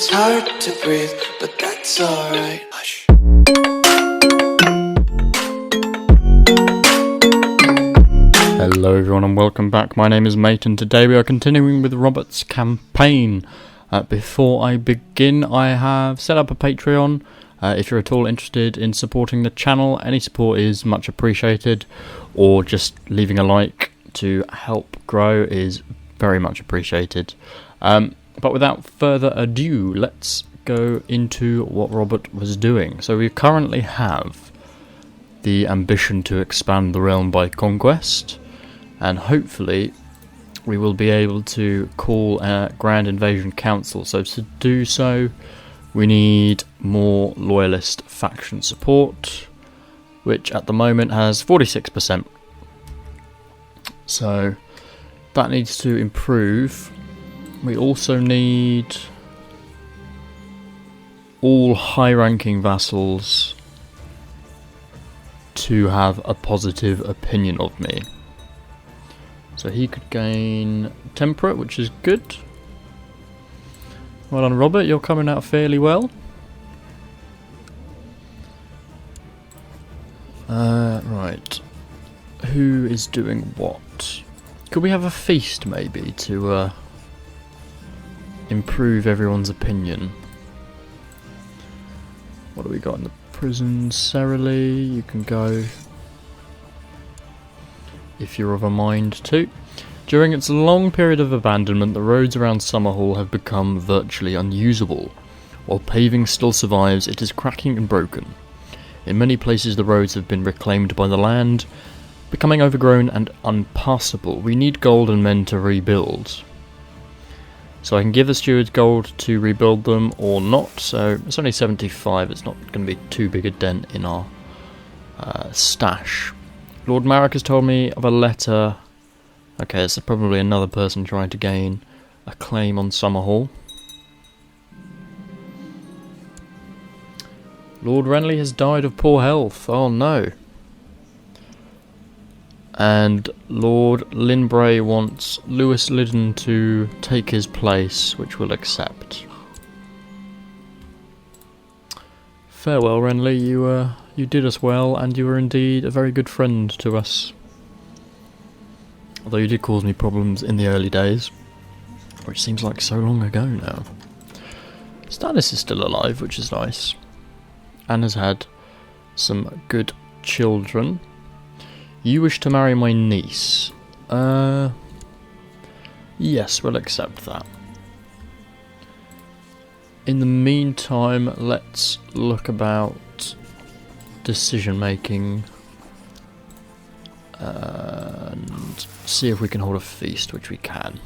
It's hard to breathe, but that's alright. Hush. Hello everyone and welcome back. My name is M.A.T.E and today we are continuing with Robert's campaign. Before I begin, I have set up a Patreon. If you're at all interested in supporting the channel, any support is much appreciated, or just leaving a like to help grow is very much appreciated. But without further ado, let's go into what Robert was doing. So we currently have the ambition to expand the realm by conquest, and hopefully we will be able to call a Grand Invasion Council. So to do so, we need more loyalist faction support, which at the moment has 46%. So that needs to improve. We also need all high-ranking vassals to have a positive opinion of me. So he could gain temperate, which is good. Well done, Robert, you're coming out fairly well. Right. Who is doing what? Could we have a feast maybe to improve everyone's opinion? What do we got in the prison? Cerily, you can go if you're of a mind to. During its long period of abandonment, the roads around Summerhall have become virtually unusable. While paving still survives, it is cracking and broken. In many places the roads have been reclaimed by the land, becoming overgrown and unpassable. We need gold and men to rebuild. So I can give the stewards gold to rebuild them or not. So it's only 75, it's not going to be too big a dent in our stash. Lord Marek has told me of a letter. Okay, it's probably another person trying to gain a claim on Summerhall. Lord Renly has died of poor health. Oh no. And Lord Linbray wants Lewis Liddon to take his place, which we'll accept. Farewell, Renly. You did us well, and you were indeed a very good friend to us. Although you did cause me problems in the early days, which seems like so long ago now. Stannis is still alive, which is nice, and has had some good children. You wish to marry my niece. Yes, we'll accept that. In the meantime, let's look about decision making and see if we can hold a feast, which we can.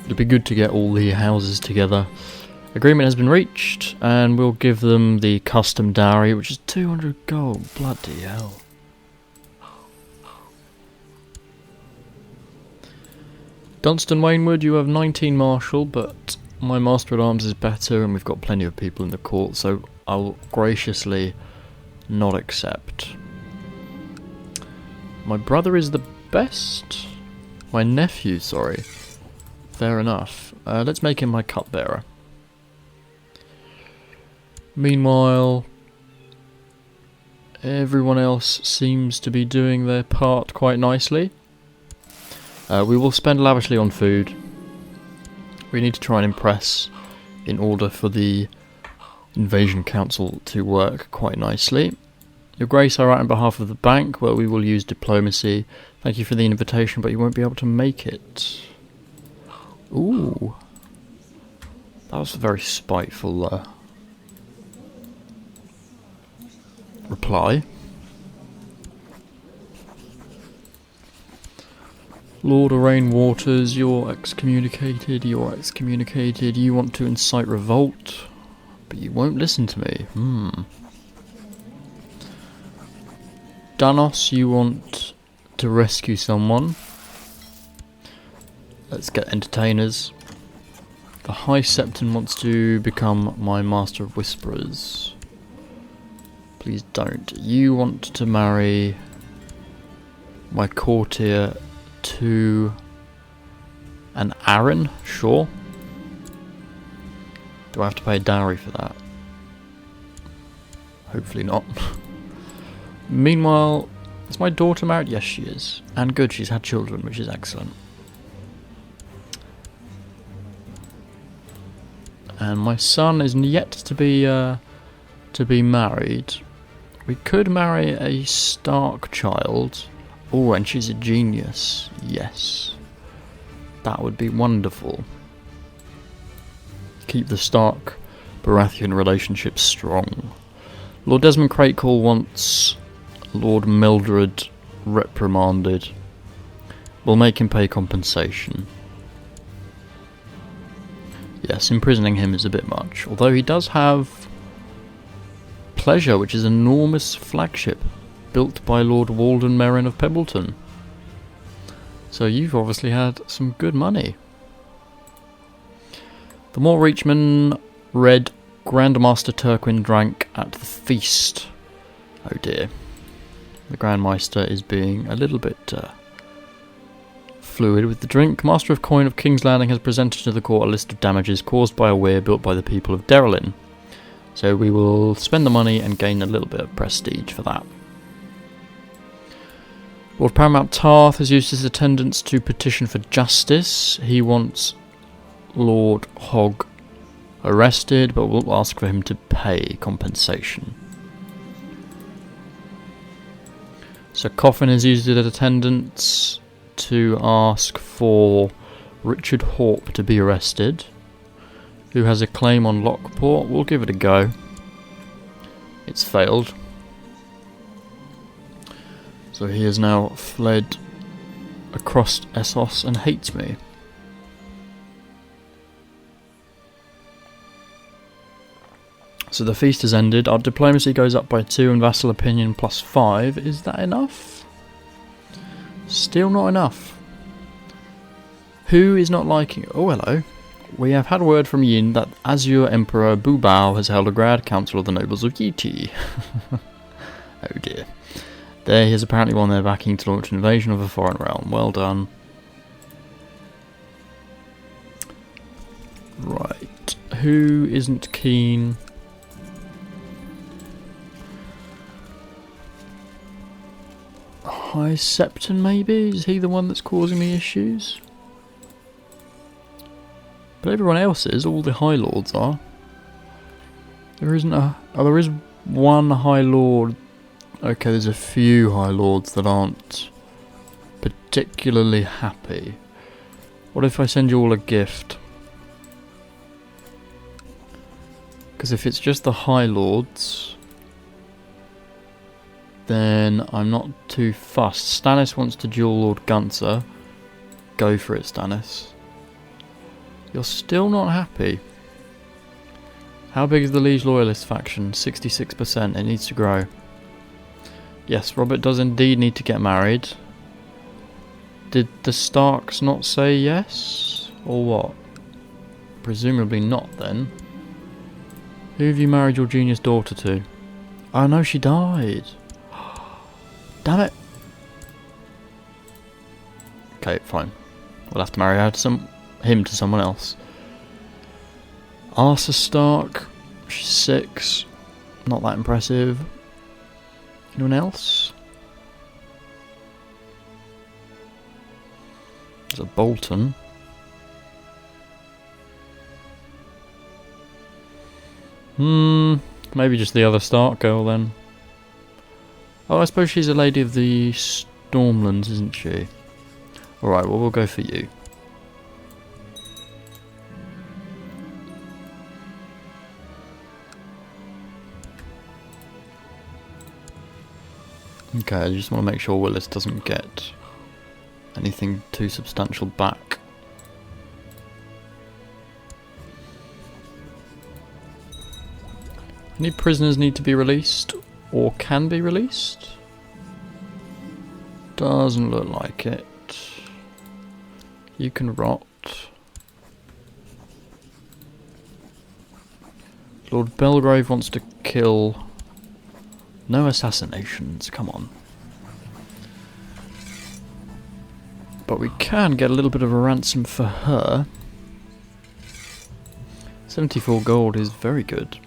It'd be good to get all the houses together. Agreement has been reached, and we'll give them the custom dowry, which is 200 gold. Bloody hell. Dunstan Wainwood, you have 19 martial, but my master at arms is better, and we've got plenty of people in the court, so I'll graciously not accept. My brother is the best? My nephew, sorry. Fair enough. Let's make him my cupbearer. Meanwhile, everyone else seems to be doing their part quite nicely. We will spend lavishly on food. We need to try and impress in order for the Invasion Council to work quite nicely. Your Grace, I write on behalf of the bank, where we will use diplomacy. Thank you for the invitation, but you won't be able to make it. Ooh. That was a very spiteful reply. Lord Arain Waters, you're excommunicated, you want to incite revolt, but you won't listen to me. Danos, you want to rescue someone. Let's get entertainers. The High Septon wants to become my Master of Whisperers. Please don't. You want to marry my courtier to An Aaron? Sure. Do I have to pay a dowry for that? Hopefully not. Meanwhile, is my daughter married? Yes, she is. And good, she's had children, which is excellent. And my son is yet to be married. We could marry a Stark child. Oh, and she's a genius. Yes. That would be wonderful. Keep the Stark-Baratheon relationship strong. Lord Desmond Crakehall wants Lord Mildred reprimanded. We'll make him pay compensation. Yes, imprisoning him is a bit much. Although he does have Pleasure, which is an enormous flagship built by Lord Walden Merrin of Pebbleton. So you've obviously had some good money. The more Reachman read, Grandmaster Turquin drank at the feast. Oh dear. The Grandmeister is being a little bit fluid with the drink. Master of Coin of King's Landing has presented to the court a list of damages caused by a weir built by the people of Derrylin. So we will spend the money and gain a little bit of prestige for that. Lord Paramount Tarth has used his attendance to petition for justice. He wants Lord Hogg arrested, but we'll ask for him to pay compensation. So Coffin has used his attendance to ask for Richard Hawpe to be arrested, who has a claim on Lockport. We'll give it a go. It's failed. So he has now fled across Essos and hates me. So the feast has ended. Our diplomacy goes up by 2 and vassal opinion +5. Is that enough? Still not enough. Who is not liking it? Oh, hello. We have had word from Yin that Azure Emperor Bu Bao has held a grand council of the nobles of Yi-Ti. Oh dear. There he has apparently won their backing to launch an invasion of a foreign realm. Well done. Right. Who isn't keen? High Septon maybe? Is he the one that's causing the issues? But everyone else is, all the High Lords are. There isn't a... Oh, there is one High Lord. Okay, there's a few High Lords that aren't particularly happy. What if I send you all a gift? Because if it's just the High Lords, then I'm not too fussed. Stannis wants to duel Lord Gunter. Go for it, Stannis. You're still not happy. How big is the Liege Loyalist faction? 66%. It needs to grow. Yes, Robert does indeed need to get married. Did the Starks not say yes? Or what? Presumably not then. Who have you married your genius daughter to? Oh no, she died. Damn it. Okay, fine. We'll have to marry her to him to someone else. Arsa Stark. She's 6. Not that impressive. Anyone else? There's a Bolton. Maybe just the other Stark girl then. Oh, I suppose she's a lady of the Stormlands, isn't she? Alright, well we'll go for you. Okay, I just want to make sure Willis doesn't get anything too substantial back. Any prisoners need to be released or can be released? Doesn't look like it. You can rot. Lord Belgrave wants to kill... No assassinations, come on. But we can get a little bit of a ransom for her. 74 gold is very good.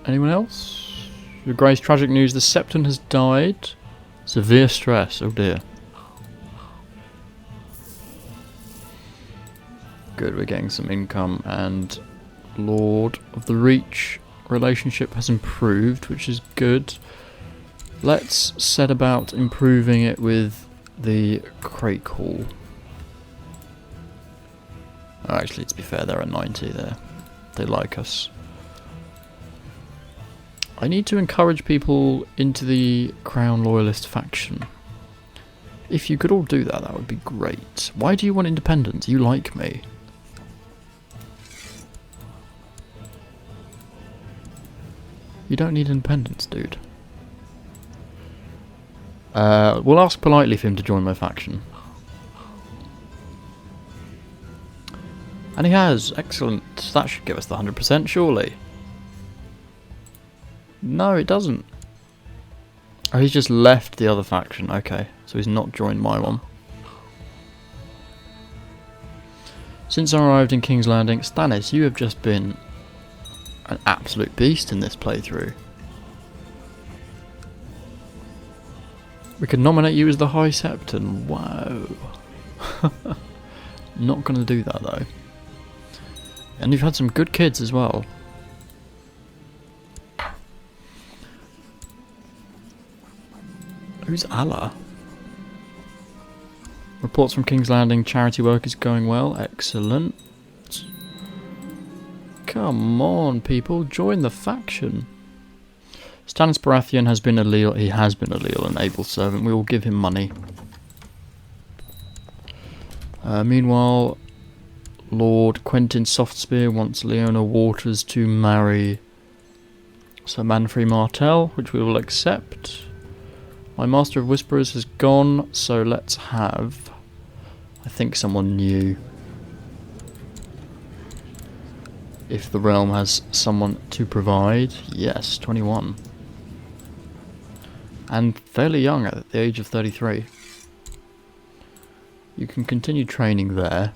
Anyone else? Your Grace, tragic news. The Septon has died. Severe stress. Oh dear. Good, we're getting some income, and Lord of the Reach relationship has improved, which is good. Let's set about improving it with the Crake Hall. Oh, actually, to be fair, they're at 90 there. They like us. I need to encourage people into the Crown Loyalist faction. If you could all do that, that would be great. Why do you want independence? You like me. You don't need independence, dude. We'll ask politely for him to join my faction. And he has. Excellent. That should give us the 100%, surely. No, it doesn't. Oh, he's just left the other faction. Okay, so he's not joined my one. Since I arrived in King's Landing, Stannis, you have just been an absolute beast in this playthrough. We could nominate you as the High Septon. Wow. Not going to do that though. And you've had some good kids as well. Who's Allah? Reports from King's Landing, charity work is going well. Excellent. Come on, people, join the faction. Stannis Baratheon has been a leal. He has been a leal and able servant. We will give him money. Meanwhile, Lord Quentin Softspear wants Leona Waters to marry Sir Manfrey Martell, which we will accept. My Master of Whisperers has gone, so let's have, I think, someone new. If the realm has someone to provide. Yes, 21. And fairly young at the age of 33. You can continue training there.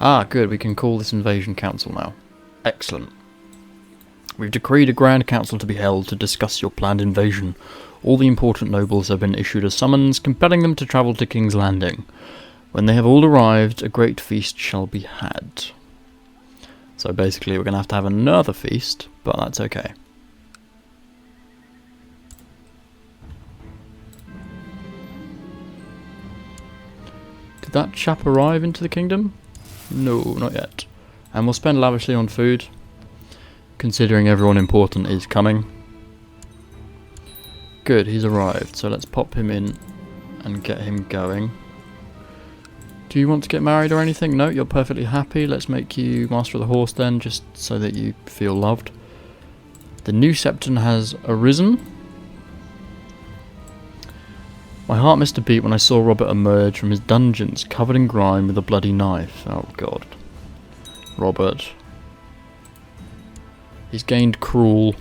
Ah, good, we can call this invasion council now. Excellent. We've decreed a grand council to be held to discuss your planned invasion. All the important nobles have been issued a summons, compelling them to travel to King's Landing. When they have all arrived, a great feast shall be had. So basically we're going to have another feast, but that's okay. Did that chap arrive into the kingdom? No, not yet. And we'll spend lavishly on food, considering everyone important is coming. Good, he's arrived, so let's pop him in and get him going. Do you want to get married or anything? No, you're perfectly happy. Let's make you Master of the Horse then, just so that you feel loved. The new Septon has arisen. My heart missed a beat when I saw Robert emerge from his dungeons, covered in grime with a bloody knife. Oh god. Robert. He's gained Cruel,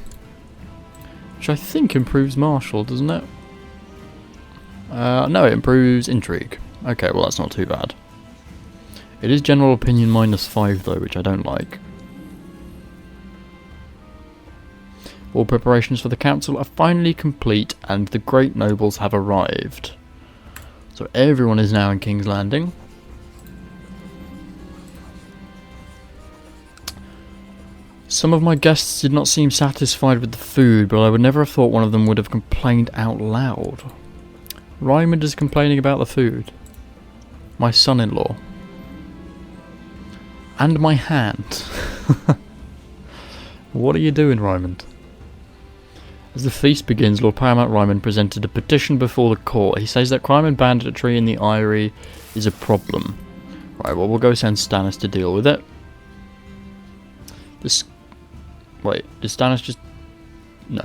which I think improves Martial, doesn't it? No, it improves Intrigue. Okay, well that's not too bad. It is General Opinion -5 though, which I don't like. All preparations for the council are finally complete and the great nobles have arrived. So everyone is now in King's Landing. Some of my guests did not seem satisfied with the food, but I would never have thought one of them would have complained out loud. Raymond is complaining about the food. My son-in-law. And my hand. What are you doing, Raymond? As the feast begins, Lord Paramount Raymond presented a petition before the court. He says that crime and banditry in the Eyrie is a problem. Right, well, we'll go send Stannis to deal with it. Wait, did Stannis just... No.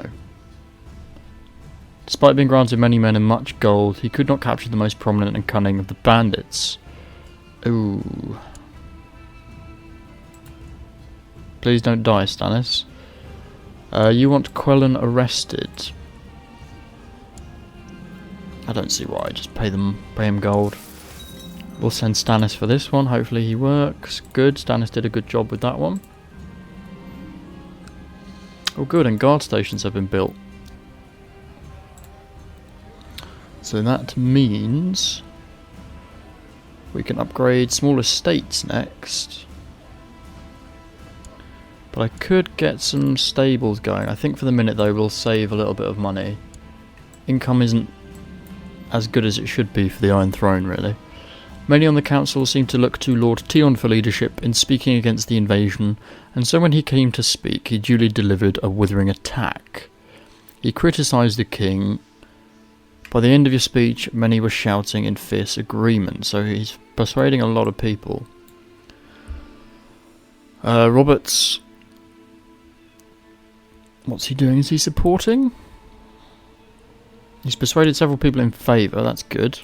Despite being granted many men and much gold, he could not capture the most prominent and cunning of the bandits. Ooh. Please don't die, Stannis. You want Quellan arrested. I don't see why. Just pay him gold. We'll send Stannis for this one. Hopefully he works. Good. Stannis did a good job with that one. Oh good, and guard stations have been built. So that means we can upgrade small estates next. But I could get some stables going. I think for the minute though we'll save a little bit of money. Income isn't as good as it should be for the Iron Throne really. Many on the council seemed to look to Lord Tion for leadership in speaking against the invasion, and so when he came to speak he duly delivered a withering attack. He criticised the king. By the end of your speech many were shouting in fierce agreement, so he's persuading a lot of people. Roberts, what's he doing? Is he supporting? He's persuaded several people in favour, that's good.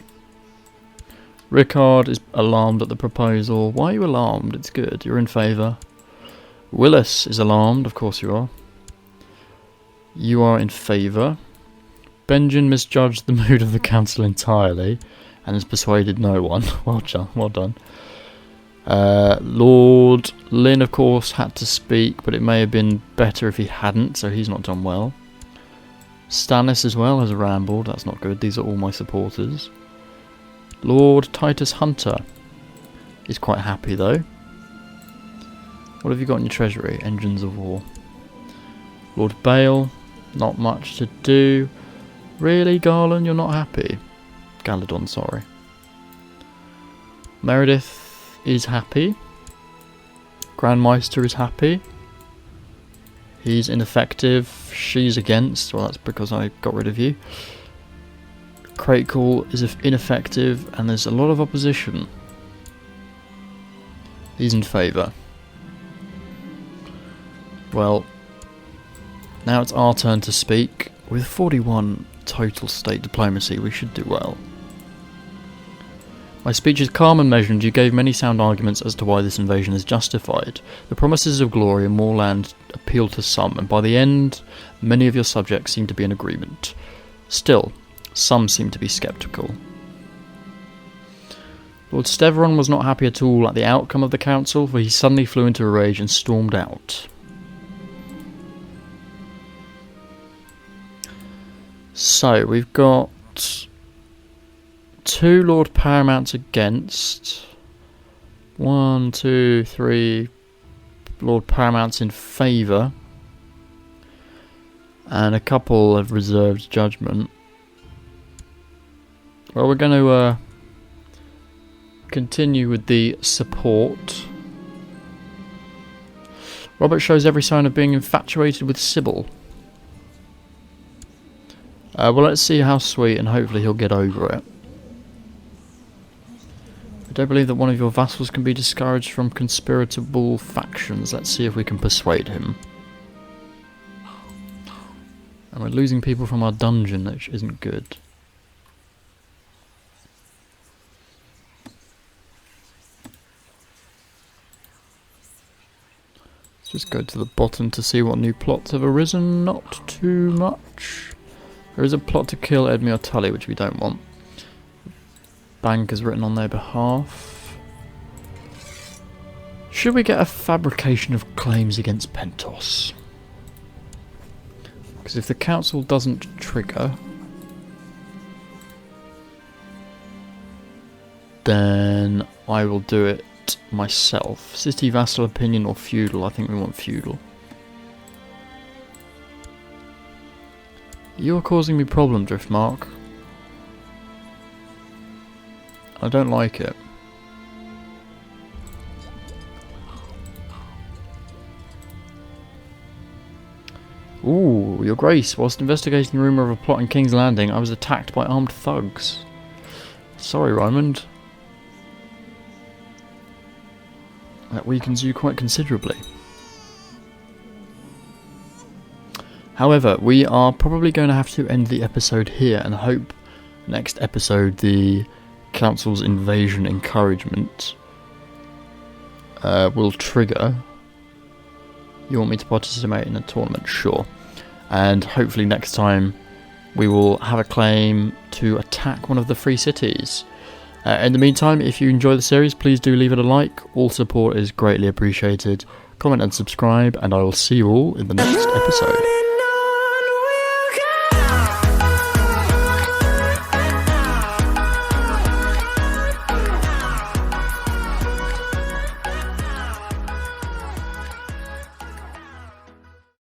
Rickard is alarmed at the proposal. Why are you alarmed? It's good, you're in favour. Willis is alarmed, of course you are. You are in favour. Benjen misjudged the mood of the council entirely and has persuaded no one. Well done. Lord Lynn, of course, had to speak, but it may have been better if he hadn't, so he's not done well. Stannis as well has rambled, that's not good. These are all my supporters. Lord Titus Hunter is quite happy though. What have you got in your treasury? Engines of war. Lord Bale, not much to do. Really, Garland, you're not happy? Galadon, sorry. Meredith is happy. Grandmeister is happy. He's ineffective. She's against. Well, that's because I got rid of you. Cratecool is ineffective, and there's a lot of opposition. He's in favour. Well, now it's our turn to speak. With 41 total state diplomacy, we should do well. My speech is calm and measured. You gave many sound arguments as to why this invasion is justified. The promises of glory and more land appeal to some, and by the end, many of your subjects seem to be in agreement. Still, some seem to be sceptical. Lord Steveron was not happy at all at the outcome of the council, for he suddenly flew into a rage and stormed out. So, we've got 2 Lord Paramounts against. 1, 2, 3 Lord Paramounts in favour. And a couple have reserved judgment. Well, we're going to continue with the support. Robert shows every sign of being infatuated with Sybil. Well, let's see how sweet, and hopefully he'll get over it. I don't believe that one of your vassals can be discouraged from conspiratable factions. Let's see if we can persuade him. And we're losing people from our dungeon, which isn't good. Let's just go to the bottom to see what new plots have arisen. Not too much. There is a plot to kill Edmure Tully, which we don't want. Bank is written on their behalf. Should we get a fabrication of claims against Pentos? Because if the council doesn't trigger, then I will do it myself. City vassal opinion or feudal? I think we want feudal. You're causing me problem, Driftmark. I don't like it. Ooh, Your Grace, whilst investigating the rumour of a plot in King's Landing, I was attacked by armed thugs. Sorry, Raymond. That weakens you quite considerably. However, we are probably going to have to end the episode here and hope next episode the Council's invasion encouragement will trigger. You want me to participate in a tournament? Sure. And hopefully next time we will have a claim to attack one of the free cities. In the meantime, if you enjoy the series, please do leave it a like. All support is greatly appreciated. Comment and subscribe, and I will see you all in the next episode.